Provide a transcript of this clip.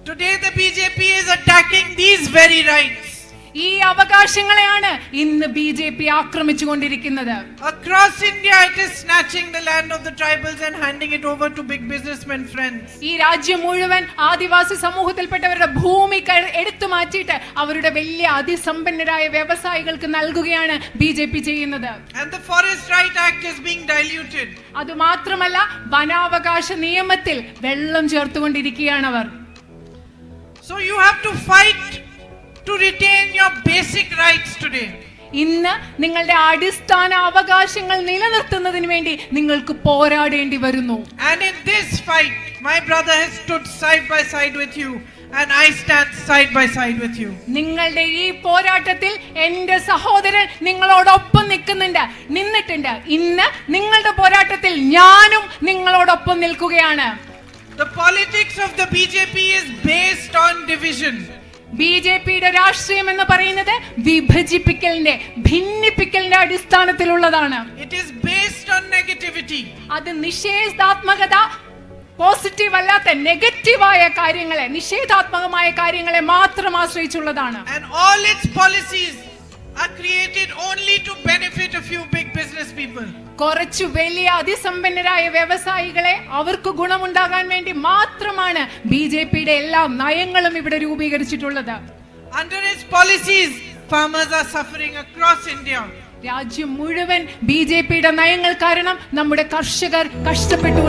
Today the BJP is attacking these very rights. ഈ അവകാശങ്ങളെയാണ് ഇന്ന് BJP ആക്രമിച്ചുകൊണ്ടിരിക്കുന്നത്. Across India it is snatching the land of the tribals and handing it over to big businessmen friends. ഈ രാജ്യം മുഴുവൻ ആദിവാസി സമൂഹത്തിൽപ്പെട്ടവരുടെ ഭൂമി എടുത്തു മാറ്റിയിട്ട് അവരുടെ വലിയ അതിസമ്പന്നരായ വ്യവസായികൾക്ക് നൽകുകയാണ് ബിജെപി ചെയ്യുന്നത്. And the Forest Right Act is being diluted. അതുമാത്രമല്ല വനാവകാശ നിയമത്തിൽ വെള്ളം ചേർത്തുകൊണ്ടിരിക്കുകയാണ് അവർ. So you have to fight to retain your basic rights today. ഇന്ന് നിങ്ങളുടെ അടിസ്ഥാന അവകാശങ്ങൾ നിലനിർത്തുന്നതിന് വേണ്ടി നിങ്ങൾക്ക് പോരാടേണ്ടി വരുന്നു. And in this fight my brother has stood side by side with you and I stand side by side with you. നിങ്ങളുടെ ഈ പോരാട്ടത്തിൽ എൻ്റെ സഹോദരൻ നിങ്ങളോടൊപ്പം നിന്നിട്ടുണ്ട്. ഇന്ന് നിങ്ങളുടെ പോരാട്ടത്തിൽ ഞാനും നിങ്ങളോടൊപ്പം നിൽക്കുകയാണ്. The politics of the BJP is based on division. ബിജെപിയുടെ രാഷ്ട്രീയം എന്ന് പറയുന്നത് വിഭജിപ്പിക്കലിന്റെ ഭിന്നിപ്പിക്കലിന്റെ അടിസ്ഥാനത്തിലുള്ളതാണ്. It is based on negativity. അത് നിഷേധാത്മകത, പോസിറ്റീവ് അല്ലാത്ത നെഗറ്റീവായ കാര്യങ്ങളെ, നിഷേധാത്മകമായ കാര്യങ്ങളെ മാത്രം ആശ്രയിച്ചുള്ളതാണ്. And all its policies are created only to benefit a few big business people. കുറച്ചു വലിയ അതിസമ്പന്നരായ വ്യവസായികളെ അവർക്ക് ഗുണമുണ്ടാകാൻ വേണ്ടി മാത്രമാണ് ബിജെപിയുടെ എല്ലാ നയങ്ങളും ഇവിടെ രൂപീകരിച്ചിട്ടുള്ളത്. Under its policies farmers are suffering across India. രാജ്യം മുഴുവൻ ബിജെപിയുടെ നയങ്ങൾ കാരണം നമ്മുടെ കർഷകർ കഷ്ടപ്പെട്ടു.